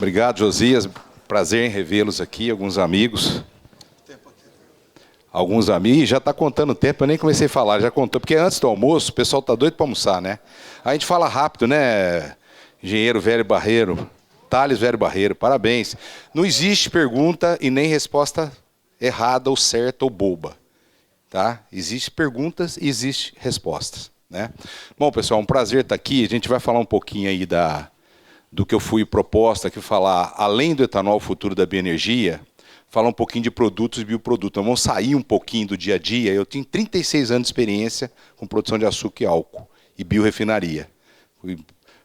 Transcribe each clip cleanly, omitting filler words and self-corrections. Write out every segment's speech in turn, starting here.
Obrigado, Josias. Prazer em revê-los aqui, alguns amigos. Alguns amigos, já está contando o tempo, eu nem comecei a falar, já contou, porque antes do almoço, o pessoal está doido para almoçar, né? A gente fala rápido, né, engenheiro Velho Barreiro, Thales Velho Barreiro, parabéns. Não existe pergunta e nem resposta errada ou certa ou boba, tá? Existem perguntas e existem respostas, né? Bom, pessoal, um prazer estar aqui, a gente vai falar um pouquinho aí do que eu fui proposta aqui, falar, além do etanol, o futuro da bioenergia, falar um pouquinho de produtos e bioprodutos. Vamos sair um pouquinho do dia a dia. Eu tenho 36 anos de experiência com produção de açúcar e álcool e biorefinaria. Fui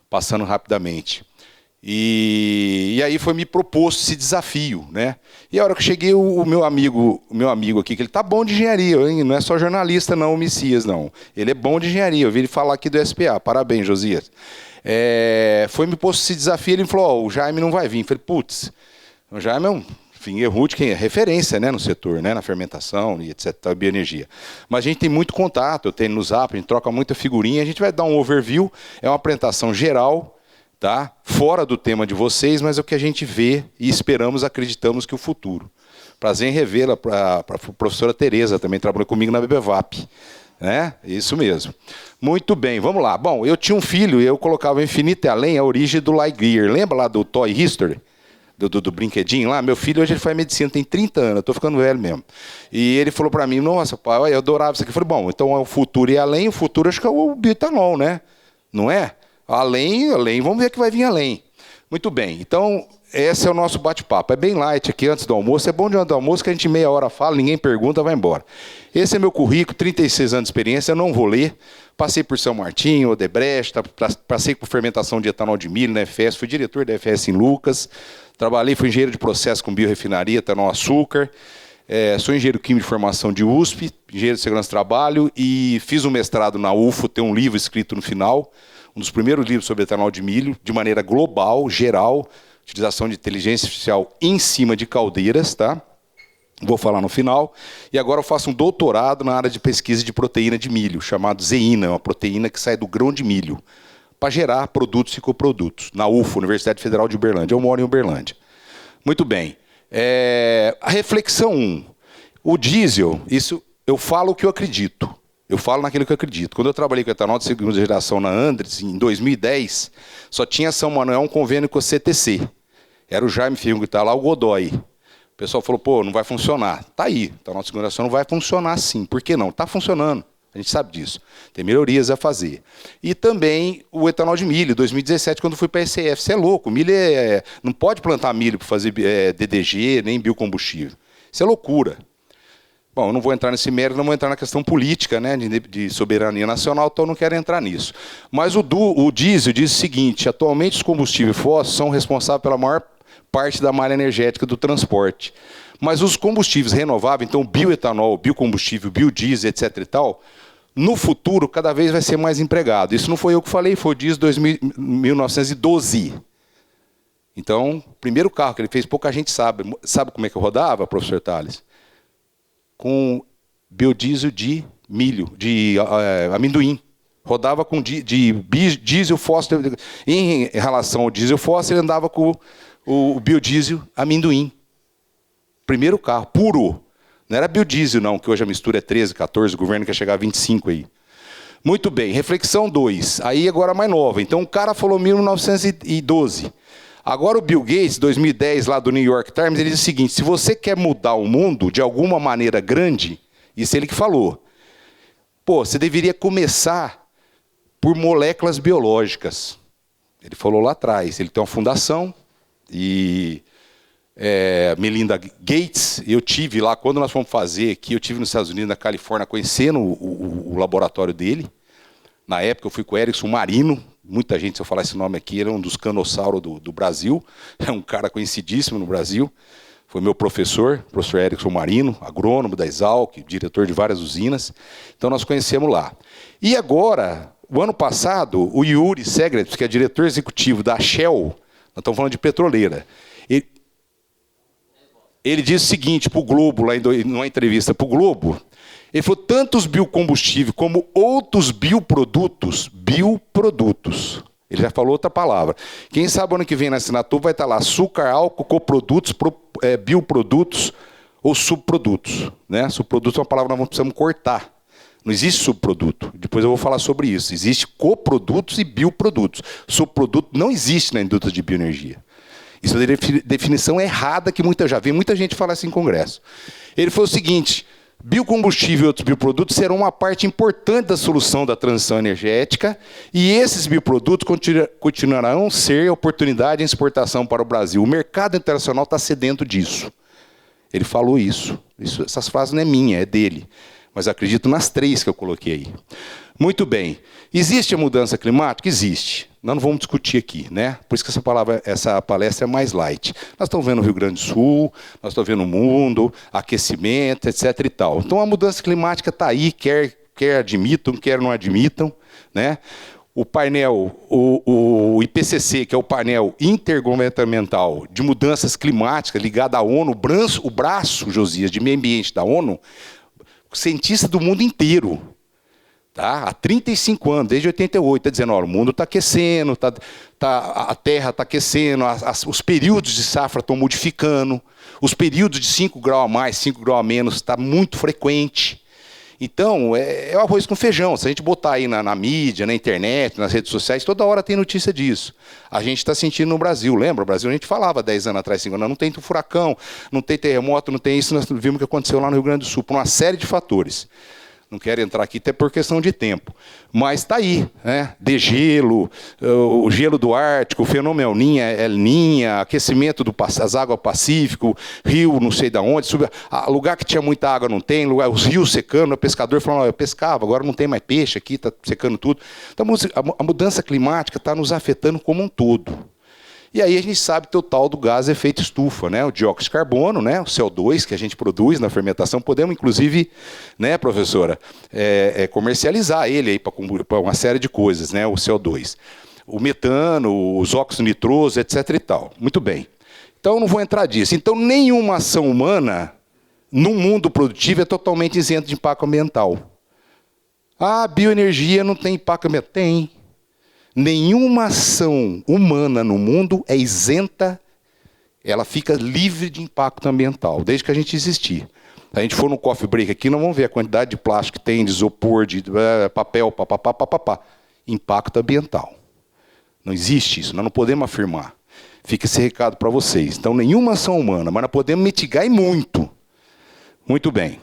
passando rapidamente. E aí foi me proposto esse desafio, né? E a hora que eu cheguei, o meu amigo aqui, que ele tá bom de engenharia, hein? Não é só jornalista não, o Messias, não. Ele é bom de engenharia, eu vi ele falar aqui do SPA. Parabéns, Josias. Foi me posto esse desafio, ele falou, o Jaime não vai vir. Eu falei, putz, o Jaime é um Fingerhut, que é referência, né, no setor, né, na fermentação e etc, bioenergia. Mas a gente tem muito contato, eu tenho no Zap, a gente troca muita figurinha, a gente vai dar um overview, é uma apresentação geral, tá? Fora do tema de vocês, mas é o que a gente vê e esperamos, acreditamos que o futuro. Prazer em revê-la para a professora Tereza, também trabalhou comigo na BBVAP. Né? Isso mesmo. Muito bem, vamos lá. Bom, eu tinha um filho e eu colocava Infinito e Além a origem do Lightyear. Lembra lá do Toy History? Do brinquedinho lá? Meu filho hoje ele faz medicina, tem 30 anos, eu estou ficando velho mesmo. E ele falou para mim, nossa, pai, eu adorava isso aqui. Eu falei, bom, então é o futuro e além, o futuro acho que é o bioetanol, né? Não é? Além, vamos ver o que vai vir além. Muito bem, então esse é o nosso bate-papo. É bem light aqui antes do almoço, é bom de antes do almoço que a gente meia hora fala, ninguém pergunta, vai embora. Esse é meu currículo, 36 anos de experiência, eu não vou ler. Passei por São Martinho, Odebrecht, passei por fermentação de etanol de milho na FS, fui diretor da FS em Lucas, trabalhei, fui engenheiro de processo com biorefinaria, etanol açúcar, sou engenheiro químico de formação de USP, engenheiro de segurança do trabalho e fiz um mestrado na UFO, tem um livro escrito no final, um dos primeiros livros sobre etanol de milho, de maneira global, geral, utilização de inteligência artificial em cima de caldeiras, tá? Vou falar no final. E agora eu faço um doutorado na área de pesquisa de proteína de milho, chamado zeína, uma proteína que sai do grão de milho, para gerar produtos e coprodutos, na UFO, Universidade Federal de Uberlândia. Eu moro em Uberlândia. Muito bem. A reflexão 1. O diesel, isso eu falo o que eu acredito. Eu falo naquilo que eu acredito. Quando eu trabalhei com etanol de segunda geração na Andres, em 2010, só tinha São Manuel um convênio com o CTC. Era o Jaime Firmo que está lá, o Godoy. O pessoal falou, pô, não vai funcionar. Tá aí, etanol de segunda geração não vai funcionar sim. Por que não? Está funcionando. A gente sabe disso. Tem melhorias a fazer. E também o etanol de milho, 2017, quando fui para a ECF. Você é louco, milho não pode plantar milho para fazer DDG, nem biocombustível. Isso é loucura. Bom, eu não vou entrar nesse mérito, não vou entrar na questão política, né, de soberania nacional, então eu não quero entrar nisso. Mas o diesel diz o seguinte, atualmente os combustíveis fósseis são responsáveis pela maior parte da malha energética do transporte. Mas os combustíveis renováveis, então bioetanol, biocombustível, biodiesel, etc. e tal, no futuro cada vez vai ser mais empregado. Isso não foi eu que falei, foi o diesel 1912. Então, o primeiro carro que ele fez, pouca gente sabe. Sabe como é que eu rodava, professor Thales? Com biodiesel de milho, de amendoim. Rodava com diesel fóssil. Em relação ao diesel fóssil, ele andava com o biodiesel amendoim. Primeiro carro, puro. Não era biodiesel, não, que hoje a mistura é 13, 14, o governo quer chegar a 25 aí. Muito bem, reflexão 2. Aí agora mais nova. Então o cara falou 1912. Agora o Bill Gates, 2010, lá do New York Times, ele diz o seguinte, se você quer mudar o mundo de alguma maneira grande, isso é ele que falou, pô, você deveria começar por moléculas biológicas. Ele falou lá atrás, ele tem uma fundação, e Melinda Gates, eu tive lá, quando nós fomos fazer aqui, eu tive nos Estados Unidos, na Califórnia, conhecendo o laboratório dele. Na época eu fui com o Erickson Marino, muita gente, se eu falar esse nome aqui, ele é um dos canossauros do Brasil, é um cara conhecidíssimo no Brasil, foi meu professor Erickson Marino, agrônomo da Exalc, diretor de várias usinas, então nós conhecemos lá. E agora, o ano passado, o Yuri Segrets, que é diretor executivo da Shell, nós estamos falando de petroleira, ele disse o seguinte para o Globo, lá numa entrevista para o Globo, ele falou, tanto os biocombustíveis como outros bioprodutos, Ele já falou outra palavra. Quem sabe ano que vem na assinatura vai estar lá açúcar, álcool, coprodutos, bioprodutos ou subprodutos. Né? Subproduto é uma palavra que nós precisamos cortar. Não existe subproduto. Depois eu vou falar sobre isso. Existe coprodutos e bioprodutos. Subproduto não existe na indústria de bioenergia. Isso é uma definição errada que já vi muita gente falar assim em congresso. Ele falou o seguinte: biocombustível e outros bioprodutos serão uma parte importante da solução da transição energética e esses bioprodutos continuarão a ser oportunidade de exportação para o Brasil. O mercado internacional está sedento disso. Ele falou isso. Essas frases não é minha, é dele. Mas acredito nas 3 que eu coloquei aí. Muito bem. Existe a mudança climática? Existe. Nós não vamos discutir aqui, né? Por isso que essa palestra é mais light. Nós estamos vendo o Rio Grande do Sul, nós estamos vendo o mundo, aquecimento, etc. e tal. Então a mudança climática está aí, quer admitam, quer não admitam, né? O painel, o IPCC, que é o painel intergovernamental de mudanças climáticas ligado à ONU, o braço, Josias, de meio ambiente da ONU, cientista do mundo inteiro, tá? Há 35 anos, desde 88, está dizendo, ó, o mundo está aquecendo, a Terra está aquecendo, os períodos de safra estão modificando, os períodos de 5 graus a mais, 5 graus a menos, está muito frequente. Então, é o arroz com feijão. Se a gente botar aí na mídia, na internet, nas redes sociais, toda hora tem notícia disso. A gente está sentindo no Brasil. Lembra? O Brasil, a gente falava 10 anos atrás, 5 anos, não tem furacão, não tem terremoto, não tem isso. Nós vimos o que aconteceu lá no Rio Grande do Sul, por uma série de fatores. Não quero entrar aqui até por questão de tempo. Mas está aí, né? Degelo, o gelo do Ártico, o fenômeno El Niño, aquecimento das águas do Pacífico, rio não sei de onde, lugar que tinha muita água não tem, os rios secando, o pescador falando, eu pescava, agora não tem mais peixe aqui, está secando tudo. Então a mudança climática está nos afetando como um todo. E aí a gente sabe que o tal do gás efeito estufa, né? O dióxido de carbono, né? O CO2 que a gente produz na fermentação, podemos inclusive, né, professora, comercializar ele aí para uma série de coisas, né? O CO2. O metano, os óxidos nitrosos, etc. e tal. Muito bem. Então eu não vou entrar nisso. Então nenhuma ação humana no mundo produtivo é totalmente isenta de impacto ambiental. Ah, a bioenergia não tem impacto ambiental. Tem. Nenhuma ação humana no mundo é isenta, ela fica livre de impacto ambiental, desde que a gente existir. Se a gente for no coffee break aqui, nós vamos ver a quantidade de plástico que tem, de isopor, de papel, papapá. Impacto ambiental. Não existe isso, nós não podemos afirmar. Fica esse recado para vocês. Então, nenhuma ação humana, mas nós podemos mitigar e muito. Muito bem.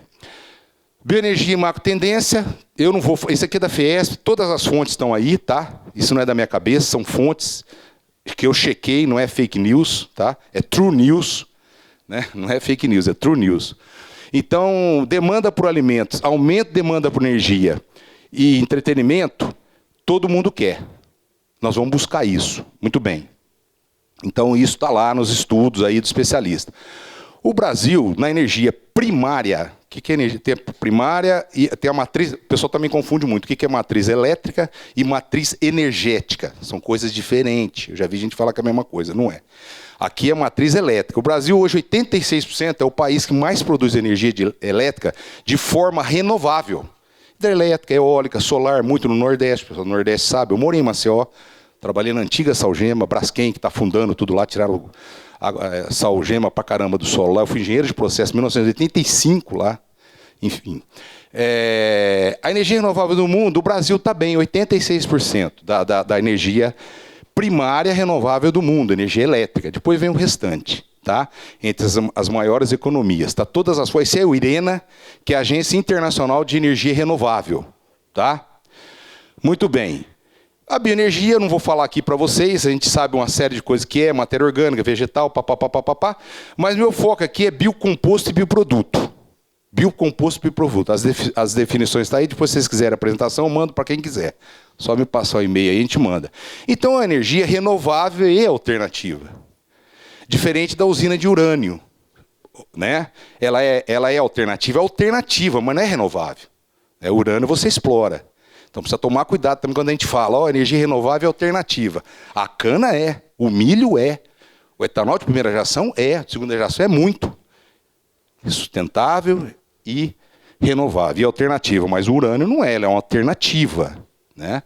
Bioenergia e macro tendência, eu não vou. Isso aqui é da Fiesp, todas as fontes estão aí, tá? Isso não é da minha cabeça, são fontes que eu chequei, não é fake news, tá? É true news, né? Não é fake news, é true news. Então, demanda por alimentos, aumento de demanda por energia e entretenimento, todo mundo quer. Nós vamos buscar isso, muito bem. Então, isso está lá nos estudos aí do especialista. O Brasil, na energia primária, o que é energia? Tem a primária e tem a matriz, o pessoal também confunde muito, o que é matriz elétrica e matriz energética. São coisas diferentes, eu já vi gente falar que é a mesma coisa, não é. Aqui é matriz elétrica. O Brasil hoje, 86%, é o país que mais produz energia elétrica de forma renovável. Hidrelétrica, eólica, solar, muito no Nordeste, o pessoal do Nordeste sabe, eu morei em Maceió, trabalhei na antiga Salgema, Braskem, que está fundando tudo lá, tiraram Salgema pra caramba do solo lá. Eu fui engenheiro de processo em 1985 lá. Enfim. A energia renovável do mundo, o Brasil está bem, 86% da energia primária renovável do mundo, energia elétrica. Depois vem o restante, tá? Entre as maiores economias. Tá? Todas as fontes. Esse é o IRENA, que é a Agência Internacional de Energia Renovável. Tá? Muito bem. A bioenergia, eu não vou falar aqui para vocês, a gente sabe uma série de coisas que é matéria orgânica, vegetal, papapá, mas meu foco aqui é biocomposto e bioproduto. Biocomposto e bioproduto. As definições estão aí, depois se vocês quiserem a apresentação, eu mando para quem quiser. Só me passar o e-mail aí, a gente manda. Então, a energia renovável e alternativa. Diferente da usina de urânio. Né? Ela é alternativa, mas não é renovável. O urânio você explora. Então precisa tomar cuidado também quando a gente fala, energia renovável é alternativa. A cana é, o milho é, o etanol de primeira geração é, de segunda geração é muito. Sustentável e renovável. E alternativa, mas o urânio não é, ela é uma alternativa. Né?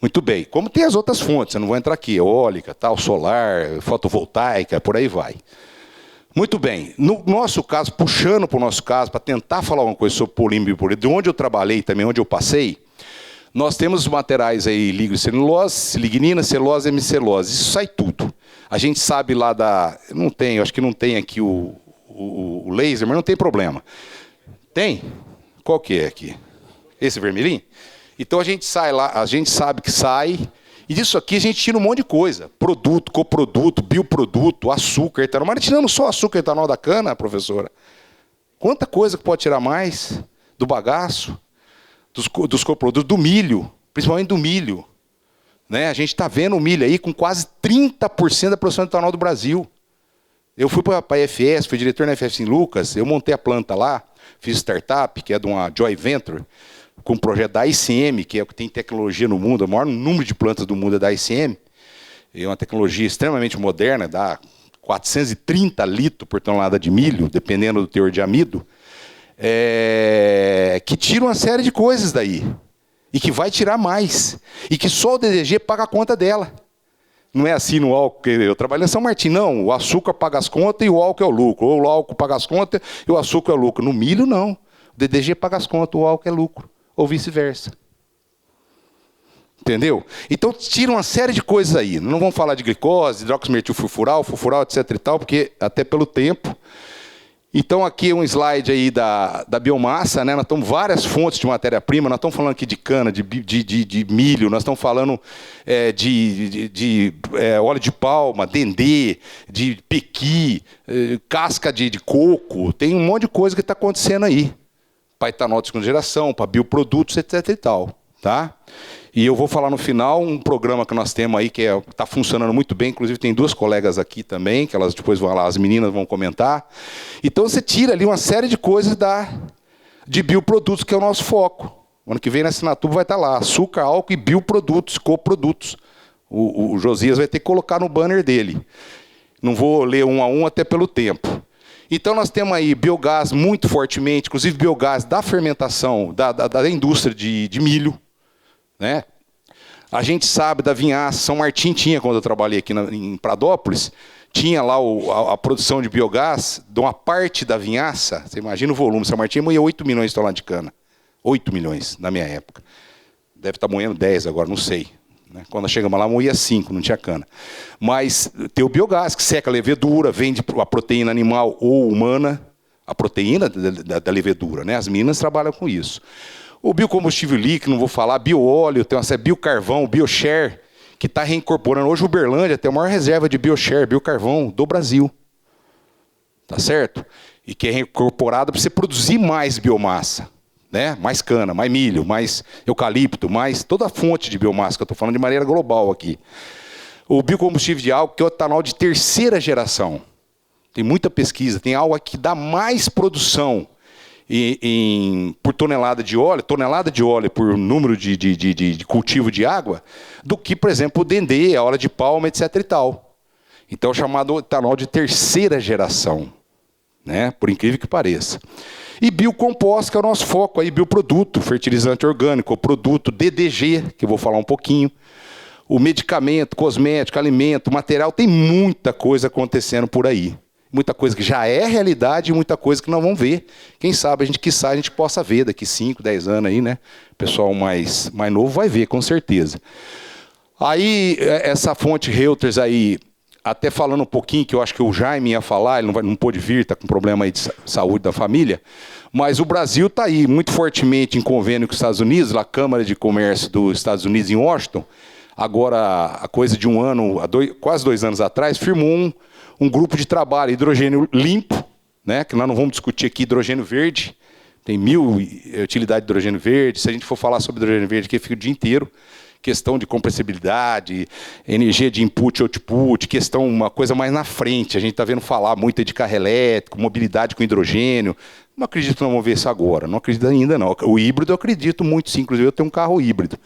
Muito bem. Como tem as outras fontes, eu não vou entrar aqui, eólica, tal, solar, fotovoltaica, por aí vai. Muito bem. No nosso caso, puxando para o nosso caso, para tentar falar uma coisa sobre polímero e biopolímero, de onde eu trabalhei também, onde eu passei, nós temos os materiais aí, lignocellulose, lignina, celulose e hemicelulose. Isso sai tudo. A gente sabe lá da... Não tem, eu acho que não tem aqui o laser, mas não tem problema. Tem? Qual que é aqui? Esse vermelhinho? Então a gente sai lá, a gente sabe que sai... E disso aqui a gente tira um monte de coisa. Produto, coproduto, bioproduto, açúcar, etanol. Mas tirando só açúcar e etanol da cana, professora, quanta coisa que pode tirar mais do bagaço, dos coprodutos, do milho, principalmente do milho. Né? A gente está vendo o milho aí com quase 30% da produção de etanol do Brasil. Eu fui para a IFS, fui diretor na IFS em Lucas, eu montei a planta lá, fiz startup, que é de uma Joy Venture, com um projeto da ICM, que é o que tem tecnologia no mundo, o maior número de plantas do mundo é da ICM. É uma tecnologia extremamente moderna, dá 430 litros por tonelada de milho, dependendo do teor de amido, que tira uma série de coisas daí. E que vai tirar mais. E que só o DDG paga a conta dela. Não é assim no álcool, eu trabalho em São Martinho, não. O açúcar paga as contas e o álcool é o lucro. Ou o álcool paga as contas e o açúcar é o lucro. No milho, não. O DDG paga as contas, o álcool é lucro. Ou vice-versa. Entendeu? Então, tira uma série de coisas aí. Não vamos falar de glicose, hidroximetilfurfural, furfural, etc. e tal, porque até pelo tempo. Então, aqui é um slide aí da biomassa, né? Nós estamos várias fontes de matéria-prima, nós estamos falando aqui de cana, de milho, nós estamos falando de óleo de palma, dendê, de pequi, casca de coco, tem um monte de coisa que está acontecendo aí. Para etanol de segunda geração, para bioprodutos, etc. e tal. Tá? E eu vou falar no final um programa que nós temos aí que está funcionando muito bem, inclusive tem duas colegas aqui também, que elas depois vão lá, as meninas vão comentar. Então você tira ali uma série de coisas de bioprodutos, que é o nosso foco. O ano que vem na assinatura vai estar lá, açúcar, álcool e bioprodutos, coprodutos. O Josias vai ter que colocar no banner dele. Não vou ler um a um até pelo tempo. Então nós temos aí biogás muito fortemente, inclusive biogás da fermentação, da indústria de milho. Né? A gente sabe da vinhaça, São Martim tinha, quando eu trabalhei aqui em Pradópolis, tinha lá a produção de biogás de uma parte da vinhaça. Você imagina o volume, São Martim moía 8 milhões de toneladas de cana. 8 milhões na minha época. Deve estar moendo 10 agora, não sei. Né? Quando chegamos lá, moía 5, não tinha cana. Mas tem o biogás, que seca a levedura, vende a proteína animal ou humana, a proteína da levedura. Né? As minas trabalham com isso. O biocombustível líquido, não vou falar, bioóleo, tem uma série, biocarvão, bioshare, que está reincorporando. Hoje, Uberlândia tem a maior reserva de bioshare, biocarvão do Brasil. Tá certo? E que é reincorporado para você produzir mais biomassa. Né? Mais cana, mais milho, mais eucalipto, mais toda a fonte de biomassa, que eu estou falando de maneira global aqui. O biocombustível de álcool, que é o etanol de terceira geração. Tem muita pesquisa, tem algo que dá mais produção por tonelada de óleo por número de cultivo de água, do que, por exemplo, o dendê, a óleo de palma, etc. e tal. Então, é o chamado etanol de terceira geração, né? Por incrível que pareça. E biocomposto, que é o nosso foco aí, bioproduto, fertilizante orgânico, produto DDG, que eu vou falar um pouquinho. O medicamento, cosmético, alimento, material, tem muita coisa acontecendo por aí. Muita coisa que já é realidade e muita coisa que não vão ver. Quem sabe, a gente possa ver daqui 5, 10 anos aí, né? O pessoal mais novo vai ver, com certeza. Aí, essa fonte Reuters aí, até falando um pouquinho, que eu acho que o Jaime ia falar, ele não pôde vir, está com problema aí de saúde da família, mas o Brasil está aí muito fortemente em convênio com os Estados Unidos, a Câmara de Comércio dos Estados Unidos em Washington, agora, a coisa de um ano, quase 2 anos atrás, firmou um grupo de trabalho, hidrogênio limpo, né, que nós não vamos discutir aqui hidrogênio verde, tem 1000 utilidades de hidrogênio verde, se a gente for falar sobre hidrogênio verde aqui, fica o dia inteiro, questão de compressibilidade, energia de input e output, questão, uma coisa mais na frente, a gente está vendo falar muito de carro elétrico, mobilidade com hidrogênio, não acredito que não vamos ver isso agora, não acredito ainda não, o híbrido eu acredito muito sim, inclusive eu tenho um carro híbrido,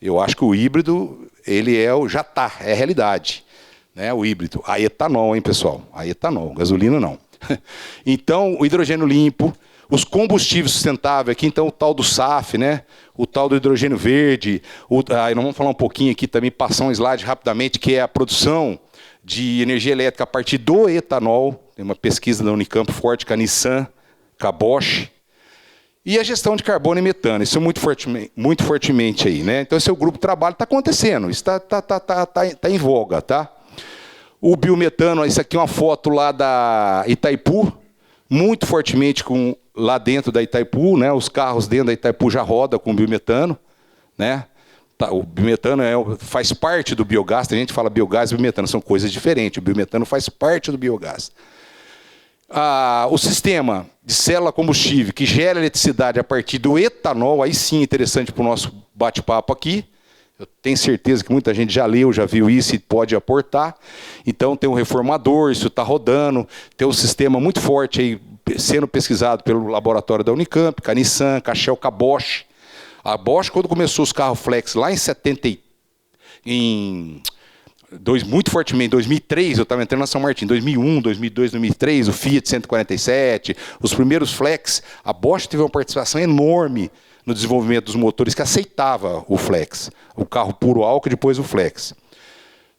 eu acho que o híbrido, ele já está, é realidade. Né, o híbrido, a etanol, hein, pessoal? A etanol, gasolina não. Então, o hidrogênio limpo, Os combustíveis sustentáveis aqui, então, o tal do SAF, né? O tal do hidrogênio verde. Nós vamos falar um pouquinho aqui também, passar um slide rapidamente, que é a produção de energia elétrica a partir do etanol. Tem uma pesquisa da Unicamp forte com a Nissan, com a Bosch. E a gestão de carbono e metano, isso é muito fortemente aí, né? Então, esse é o grupo de trabalho, está acontecendo, isso está em voga, tá? O biometano, isso aqui é uma foto lá da Itaipu, muito fortemente lá dentro da Itaipu, né? Os carros dentro da Itaipu já rodam com biometano, né? O biometano faz parte do biogás, a gente fala biogás e biometano, são coisas diferentes, o biometano faz parte do biogás. O sistema de célula combustível que gera eletricidade a partir do etanol, aí sim interessante para o nosso bate-papo aqui. Eu tenho certeza que muita gente já leu, já viu isso e pode aportar. Então tem um reformador, isso está rodando, tem um sistema muito forte aí sendo pesquisado pelo laboratório da Unicamp, com a Nissan, com a Shell, com a Bosch. A Bosch, quando começou os carros flex lá muito fortemente, em 2003, eu estava entrando na São Martin, 2001, 2002, 2003, o Fiat 147, os primeiros flex, a Bosch teve uma participação enorme no desenvolvimento dos motores que aceitava o flex, o carro puro álcool e depois o flex,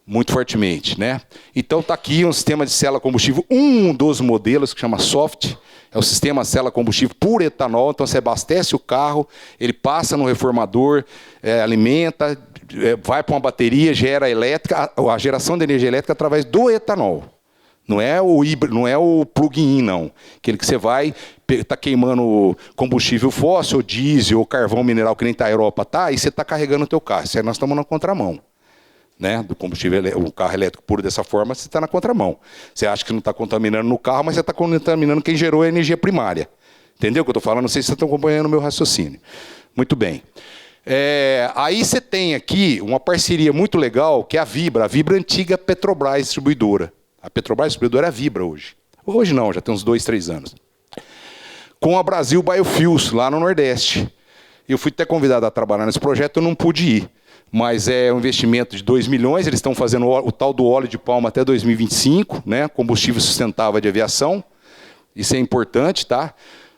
muito fortemente, né? Então está aqui um sistema de célula combustível, um dos modelos que chama Soft, é o sistema célula combustível por etanol, então você abastece o carro, ele passa no reformador, alimenta, vai para uma bateria, gera elétrica, a geração de energia elétrica através do etanol. Não é o híbrido, não é o plug-in, não. Aquele que você vai, está queimando combustível fóssil, diesel, ou carvão mineral, que nem a Europa está, e você está carregando o teu carro. Isso aí nós estamos na contramão. Né? Do combustível, o carro elétrico puro dessa forma, você está na contramão. Você acha que não está contaminando no carro, mas você está contaminando quem gerou a energia primária. Entendeu o que eu estou falando? Não sei se vocês estão acompanhando o meu raciocínio. Muito bem. Aí você tem aqui uma parceria muito legal, que é a Vibra antiga Petrobras distribuidora. A Petrobras distribuidora é a Vibra hoje. Hoje não, já tem uns 2, 3 anos. Com a Brasil Biofuels, lá no Nordeste. Eu fui até convidado a trabalhar nesse projeto, eu não pude ir. Mas é um investimento de 2 milhões, eles estão fazendo o tal do óleo de palma até 2025, né? Combustível sustentável de aviação. Isso é importante, tá?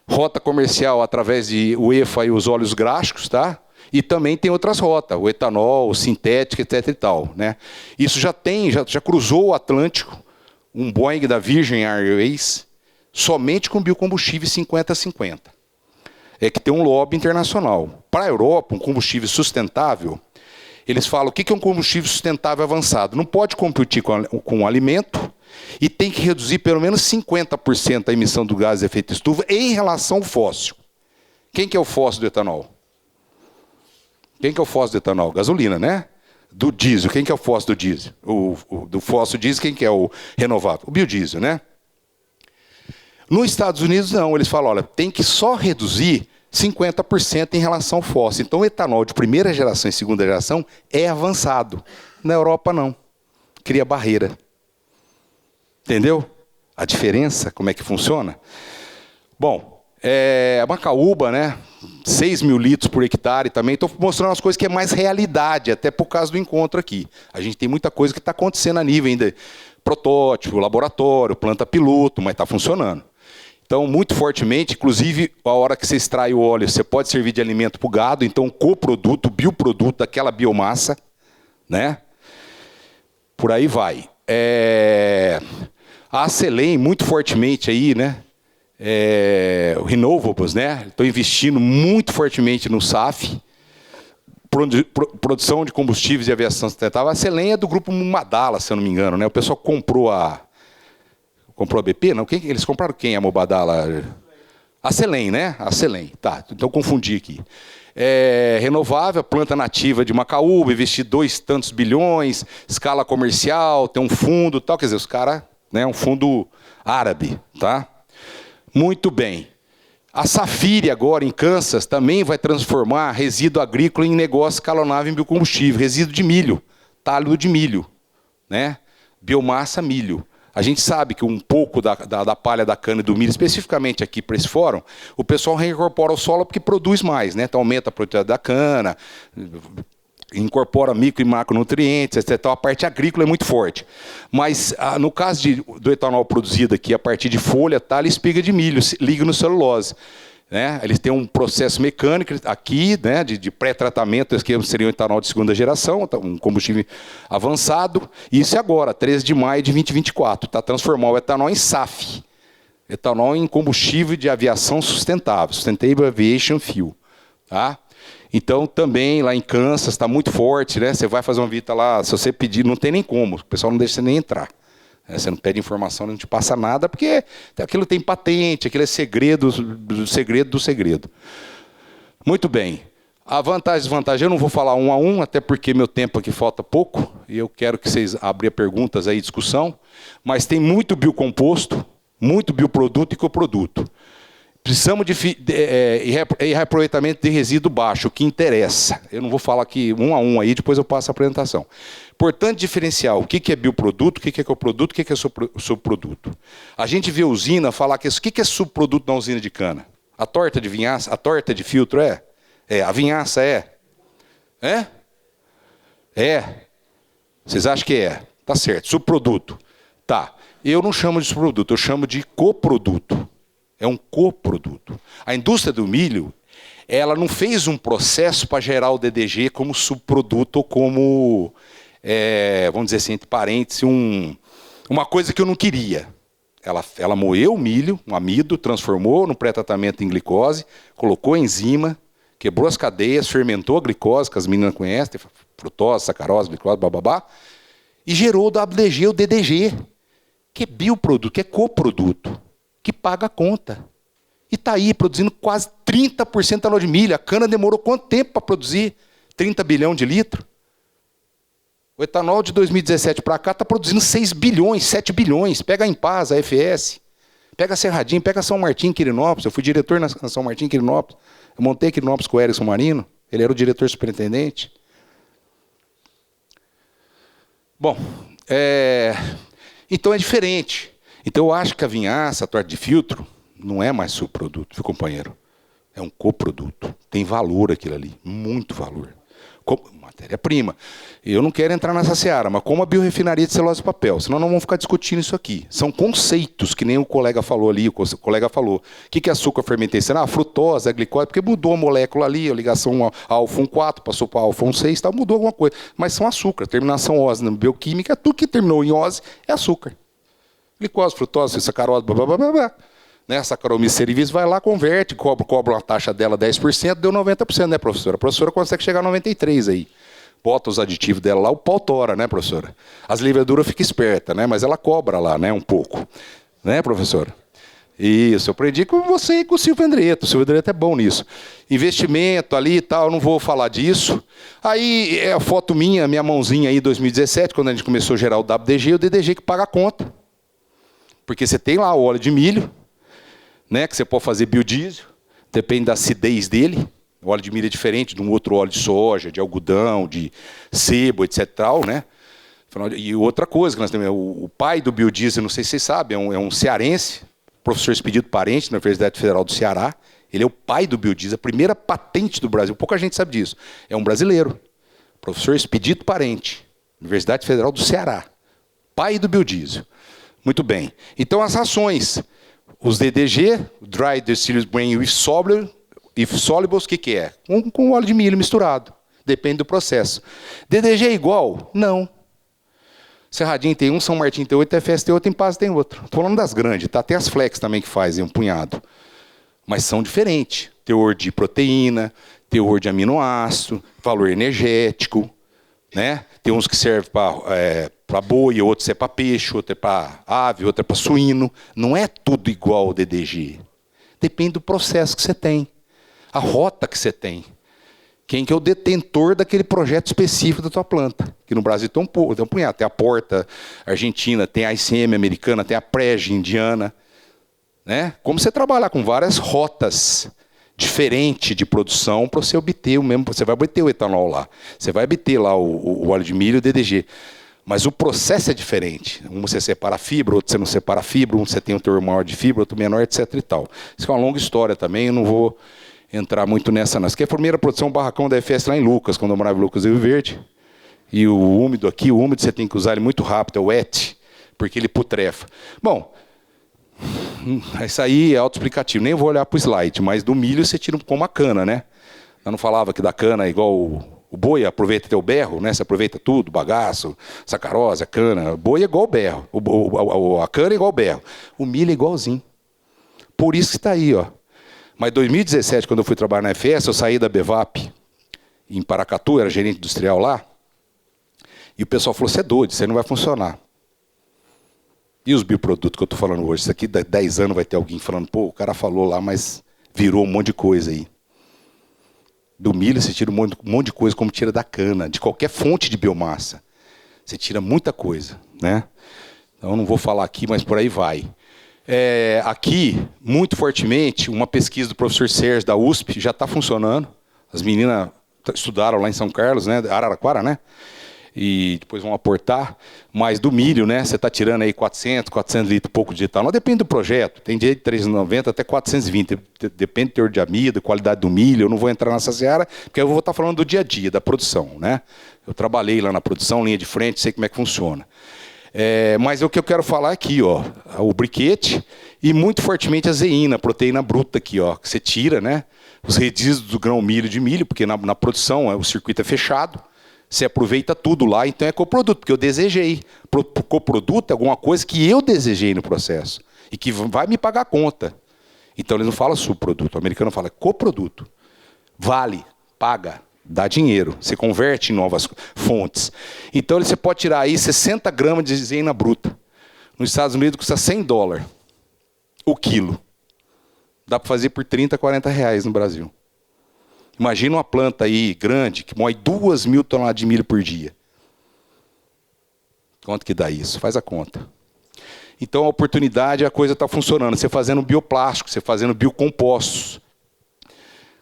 Rota comercial através de UEFA e os óleos gráficos, tá? E também tem outras rotas, o etanol, o sintético, etc. e tal, né? Isso já cruzou o Atlântico, um Boeing da Virgin Airways, somente com biocombustível 50-50. É que tem um lobby internacional. Para a Europa, um combustível sustentável, eles falam o que é um combustível sustentável avançado. Não pode competir com alimento e tem que reduzir pelo menos 50% a emissão do gás de efeito estufa em relação ao fóssil. Quem que é o fóssil do etanol? Quem que é o fóssil do etanol? Gasolina, né? Do diesel. Quem que é o fóssil do diesel? Do fóssil diesel, quem que é o renovável? O biodiesel, né? Nos Estados Unidos, não. Eles falam, olha, tem que só reduzir 50% em relação ao fóssil. Então, o etanol de primeira geração e segunda geração é avançado. Na Europa, não. Cria barreira. Entendeu? A diferença, como é que funciona? Bom, a Macaúba, né? 6 mil litros por hectare também. Estou mostrando as coisas que é mais realidade, até por causa do encontro aqui. A gente tem muita coisa que está acontecendo a nível ainda. Protótipo, laboratório, planta piloto, mas está funcionando. Então, muito fortemente, inclusive, a hora que você extrai o óleo, você pode servir de alimento para o gado, então, um coproduto, bioproduto daquela biomassa, né? Por aí vai. A Acelen, muito fortemente aí, né? O Renovables, né? Estou investindo muito fortemente no SAF, produção de combustíveis e aviação sustentável. A Acelen é do grupo Mubadala, se eu não me engano, né? O pessoal comprou a BP? Não, eles compraram quem, a Mubadala? A Acelen, né? A Acelen, tá. Então confundi aqui. Renovável, planta nativa de Macaúba, investir 2 tantos bilhões, escala comercial, tem um fundo, tal. Quer dizer, os caras, né? Um fundo árabe, tá? Muito bem. A Safiri, agora, em Kansas, também vai transformar resíduo agrícola em negócio escalonável em biocombustível. Resíduo de milho, talho de milho, né? Biomassa milho. A gente sabe que um pouco da palha da cana e do milho, especificamente aqui para esse fórum, o pessoal reincorpora o solo porque produz mais, né? Então aumenta a produtividade da cana, incorpora micro e macronutrientes, etc. Então, a parte agrícola é muito forte. Mas, no caso do etanol produzido aqui a partir de folha, talha e espiga de milho, lignocelulose, né? Eles têm um processo mecânico aqui, né, de pré-tratamento, que seria um etanol de segunda geração, um combustível avançado. E isso é agora, 13 de maio de 2024. Está transformando o etanol em SAF, etanol em combustível de aviação sustentável, Sustainable Aviation Fuel. Tá? Então, também, lá em Kansas, está muito forte, né? Você vai fazer uma visita lá, se você pedir, não tem nem como, o pessoal não deixa você nem entrar. Você não pede informação, não te passa nada, porque aquilo tem patente, aquilo é segredo do segredo do segredo. Muito bem. A vantagem e desvantagem, eu não vou falar um a um, até porque meu tempo aqui falta pouco, e eu quero que vocês abram perguntas aí, discussão, mas tem muito biocomposto, muito bioproduto e coproduto. Precisamos de reaproveitamento de resíduo baixo, o que interessa. Eu não vou falar aqui um a um aí, depois eu passo a apresentação. Importante diferenciar o que é bioproduto, o que é coproduto, o que é subproduto. A gente vê usina falar que o que é subproduto na usina de cana? A torta de vinhaça, a torta de filtro é? É. A vinhaça é? É? É. Vocês acham que é? Tá certo. Subproduto. Tá. Eu não chamo de subproduto, eu chamo de coproduto. É um coproduto. A indústria do milho, ela não fez um processo para gerar o DDG como subproduto ou como, vamos dizer assim, entre parênteses, uma coisa que eu não queria. Ela moeu o milho, um amido, transformou no pré-tratamento em glicose, colocou enzima, quebrou as cadeias, fermentou a glicose, que as meninas conhecem, frutose, sacarose, glicose, bababá, e gerou o WDG, o DDG, que é bioproduto, que é coproduto, que paga a conta. E está aí, produzindo quase 30% de etanol de milho. A cana demorou quanto tempo para produzir 30 bilhão de litros? O etanol de 2017 para cá está produzindo 6 bilhões, 7 bilhões. Pega a Impasa, a FS, pega a Cerradinho, pega a São Martim, Quirinópolis. Eu fui diretor na São Martim, Quirinópolis. Eu montei Quirinópolis com o Erickson Marino. Ele era o diretor superintendente. Bom, então é diferente. Então eu acho que a vinhaça, a torta de filtro, não é mais subproduto, viu, companheiro? É um coproduto. Tem valor aquilo ali, muito valor. Matéria-prima. Eu não quero entrar nessa seara, mas como a biorefinaria de celulose e papel, senão não vamos ficar discutindo isso aqui. São conceitos, que nem o colega falou ali, o colega falou. O que é açúcar fermentação? A frutose, a glicose, porque mudou a molécula ali, a ligação a alfa 4, passou para alfa 6, tal, mudou alguma coisa. Mas são açúcar. Terminação ose na bioquímica, tudo que terminou em ose é açúcar. Glicose, frutose, sacarose, blá, blá, blá, blá, blá. Né? A Saccharomyces cerevisiae vai lá, converte, cobra uma taxa dela 10%, deu 90%, né, professora? A professora consegue chegar a 93% aí. Bota os aditivos dela lá, o pau tora, né, professora? As leveduras ficam espertas, né? Mas ela cobra lá, né, um pouco. Né, professora? Isso, eu aprendi com você e com o Silvio Andreto. O Silvio Andreto é bom nisso. Investimento ali e tal, eu não vou falar disso. Aí, é a foto minha mãozinha aí, 2017, quando a gente começou a gerar o WDG, o DDG que paga a conta. Porque você tem lá o óleo de milho, né, que você pode fazer biodiesel, depende da acidez dele. O óleo de milho é diferente de um outro óleo de soja, de algodão, de sebo, etc. Né? E outra coisa, que nós temos, o pai do biodiesel, não sei se vocês sabem, é um cearense, professor Expedito Parente, na Universidade Federal do Ceará. Ele é o pai do biodiesel, a primeira patente do Brasil. Pouca gente sabe disso. É um brasileiro, professor Expedito Parente, Universidade Federal do Ceará. Pai do biodiesel. Muito bem. Então, as rações. Os DDG, Dry Distilled Grain If Solubles, o que é? Com óleo de milho misturado. Depende do processo. DDG é igual? Não. Cerradinho tem um, São Martim tem outro, FS tem outro, Impasa tem outro. Estou falando das grandes, tá? Tem as Flex também que fazem um punhado. Mas são diferentes. Teor de proteína, teor de aminoácido, valor energético. Né? Tem uns que servem para boi, outros é para peixe, outro é para ave, outro é para suíno. Não é tudo igual ao DDG. Depende do processo que você tem. A rota que você tem. Quem que é o detentor daquele projeto específico da tua planta. Que no Brasil tem um punhado. Tem a Porta argentina, tem a ICM americana, tem a Prege indiana. Né? Como você trabalhar com várias rotas diferentes de produção para você obter o mesmo. Você vai obter o etanol lá. Você vai obter lá o óleo de milho e o DDG. Mas o processo é diferente. Um você separa a fibra, outro você não separa a fibra, um você tem um teor maior de fibra, outro menor, etc. e tal. Isso é uma longa história também, eu não vou entrar muito nessa. Que é a primeira produção barracão da FS lá em Lucas, quando eu morava em Lucas e Rio Verde. E o úmido aqui, o úmido você tem que usar ele muito rápido, é o wet, porque ele putrefa. Bom, isso aí é autoexplicativo. Nem vou olhar para o slide, mas do milho você tira como a cana, né? Eu não falava que da cana é igual o boi, aproveita teu berro, né? Você aproveita tudo, bagaço, sacarose, a cana. O boi é igual o berro, a cana é igual o berro. O milho é igualzinho. Por isso que está aí, ó. Mas em 2017, quando eu fui trabalhar na FS, eu saí da Bevap, em Paracatu, era gerente industrial lá, e o pessoal falou, você é doido, isso aí não vai funcionar. E os bioprodutos que eu estou falando hoje? Isso aqui, 10 anos vai ter alguém falando, pô, o cara falou lá, mas virou um monte de coisa aí. Do milho você tira um monte de coisa, como tira da cana, de qualquer fonte de biomassa. Você tira muita coisa, né? Então, não vou falar aqui, mas por aí vai. Aqui, muito fortemente, uma pesquisa do professor Sérgio, da USP, já está funcionando. As meninas estudaram lá em São Carlos, né? Araraquara, né? E depois vão aportar, mas do milho, né, você está tirando aí 400 litros, pouco de etanol, depende do projeto, tem de 390 até 420, depende do teor de amido, qualidade do milho, eu não vou entrar nessa seara, porque eu vou estar falando do dia a dia, da produção, né? Eu trabalhei lá na produção, linha de frente, sei como é que funciona. Mas o que eu quero falar aqui, ó, o briquete e muito fortemente a zeína, a proteína bruta aqui, ó, que você tira, né, os resíduos do grão milho de milho, porque na produção o circuito é fechado, você aproveita tudo lá, então é coproduto, porque eu desejei. Coproduto é alguma coisa que eu desejei no processo e que vai me pagar a conta. Então, eles não falam subproduto, o americano fala coproduto. Vale, paga, dá dinheiro, você converte em novas fontes. Então, você pode tirar aí 60 gramas de zeina bruta. Nos Estados Unidos custa $100 o quilo. Dá para fazer por 30, 40 reais no Brasil. Imagina uma planta aí grande, que moe 2.000 toneladas de milho por dia. Quanto que dá isso? Faz a conta. Então, a oportunidade, a coisa está funcionando. Você fazendo bioplástico, você fazendo biocompostos.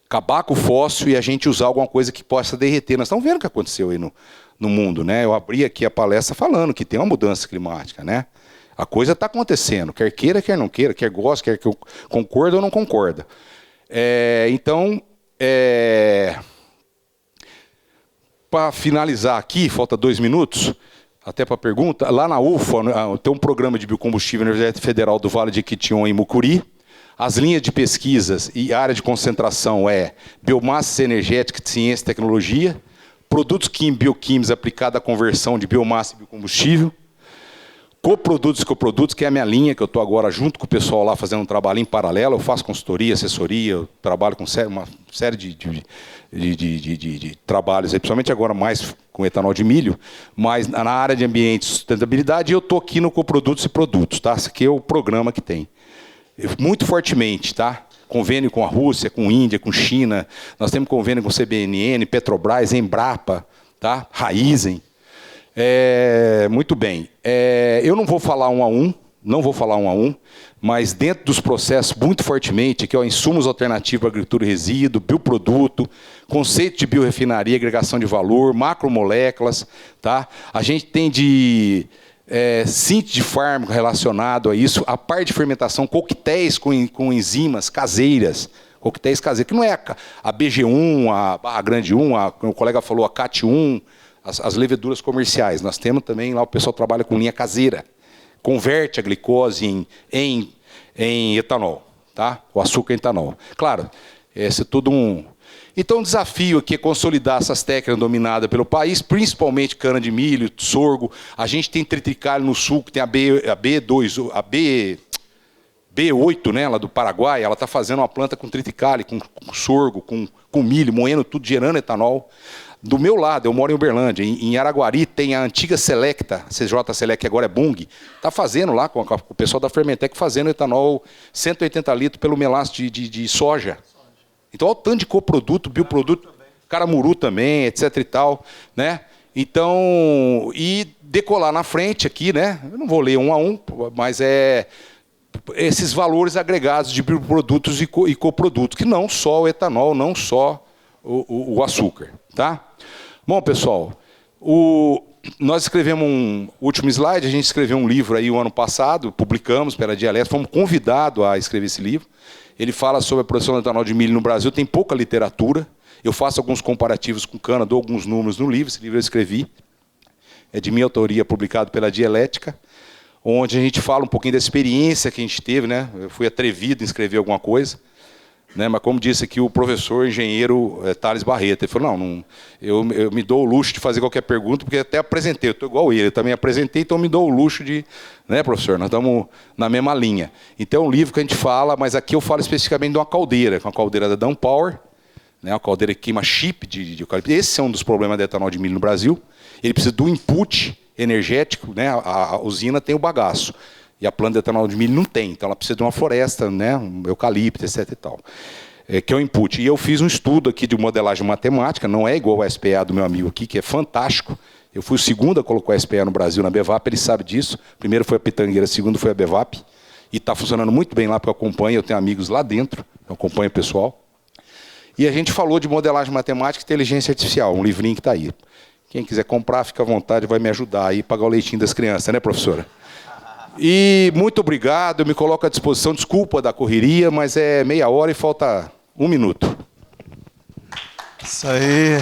Acabar com o fóssil e a gente usar alguma coisa que possa derreter. Nós estamos vendo o que aconteceu aí no mundo, né? Eu abri aqui a palestra falando que tem uma mudança climática, né? A coisa está acontecendo, quer queira, quer não queira, quer goste, quer que eu concorde ou não concorda. Então... Para finalizar aqui, falta 2 minutos, até para a pergunta, lá na UFA tem um programa de biocombustível na Universidade Federal do Vale de Jequitinhonha, em Mucuri. As linhas de pesquisas e área de concentração biomassa energética, ciência e tecnologia, produtos bioquímicos aplicados à conversão de biomassa e biocombustível, coprodutos e coprodutos, que é a minha linha, que eu estou agora junto com o pessoal lá fazendo um trabalho em paralelo. Eu faço consultoria, assessoria, eu trabalho com uma série de trabalhos, principalmente agora mais com etanol de milho, mas na área de ambiente e sustentabilidade, eu estou aqui no coprodutos e produtos, tá? Esse aqui é o programa que tem. Muito fortemente, tá? Convênio com a Rússia, com a Índia, com a China, nós temos convênio com CBNN, Petrobras, Embrapa, tá? Raizen. Muito bem. Eu não vou falar um a um, mas dentro dos processos, muito fortemente, que é o insumos alternativos para agricultura e resíduo, bioproduto, conceito de biorefinaria, agregação de valor, macromoléculas, tá? A gente tem de síntese de fármaco relacionado a isso, a parte de fermentação, coquetéis com enzimas caseiras, coquetéis caseiros, que não é a BG1, a Barra Grande 1, o colega falou, a CAT1, as leveduras comerciais. Nós temos também, lá o pessoal trabalha com linha caseira. Converte a glicose em etanol, tá? O açúcar em etanol. Claro, esse é tudo um... Então, o desafio aqui é consolidar essas técnicas dominadas pelo país, principalmente cana de milho, sorgo. A gente tem triticale no sul, que tem a B8, né, lá do Paraguai. Ela está fazendo uma planta com triticale, com sorgo, com milho, moendo tudo, gerando etanol. Do meu lado, eu moro em Uberlândia, em Araguari tem a antiga Selecta, CJ Select, que agora é Bung, está fazendo lá com o pessoal da Fermentec, fazendo etanol 180 litros pelo melaço de soja. Então, olha o tanto de coproduto, bioproduto, Caramuru também, etc e tal, né? Então, e decolar na frente aqui, né? Eu não vou ler um a um, mas esses valores agregados de bioprodutos e coprodutos, que não só o etanol, não só o açúcar, tá? Bom, pessoal, nós escrevemos último slide, a gente escreveu um livro aí o ano passado, publicamos pela Dialeto, fomos convidados a escrever esse livro. Ele fala sobre a produção de etanol de milho no Brasil, tem pouca literatura. Eu faço alguns comparativos com cana, dou alguns números no livro, esse livro eu escrevi. É de minha autoria, publicado pela Dialética, onde a gente fala um pouquinho da experiência que a gente teve, né? Eu fui atrevido em escrever alguma coisa, né? Mas como disse aqui o professor engenheiro Thales Barreto, ele falou, não, eu me dou o luxo de fazer qualquer pergunta, porque até apresentei, eu estou igual ele, eu também apresentei, então me dou o luxo de, né, professor, nós estamos na mesma linha. Então é um livro que a gente fala, mas aqui eu falo especificamente de uma caldeira, com a caldeira da Danpower, né, uma caldeira que queima chip de eucalipto. Esse é um dos problemas do etanol de milho no Brasil. Ele precisa do input energético, né? A usina tem o bagaço. E a planta de etanol de milho não tem. Então ela precisa de uma floresta, né? Um eucalipto, etc. E tal. Que é o input. E eu fiz um estudo aqui de modelagem matemática, não é igual ao SPA do meu amigo aqui, que é fantástico. Eu fui o segundo a colocar o SPA no Brasil, na Bevap, ele sabe disso. Primeiro foi a Pitangueira, segundo foi a Bevap. E está funcionando muito bem lá, porque eu acompanho, eu tenho amigos lá dentro, eu acompanho o pessoal. E a gente falou de modelagem matemática e inteligência artificial, um livrinho que está aí. Quem quiser comprar, fica à vontade, vai me ajudar aí a pagar o leitinho das crianças, né, professora? E muito obrigado, eu me coloco à disposição. Desculpa da correria, mas é meia hora e falta 1 minuto. Isso aí.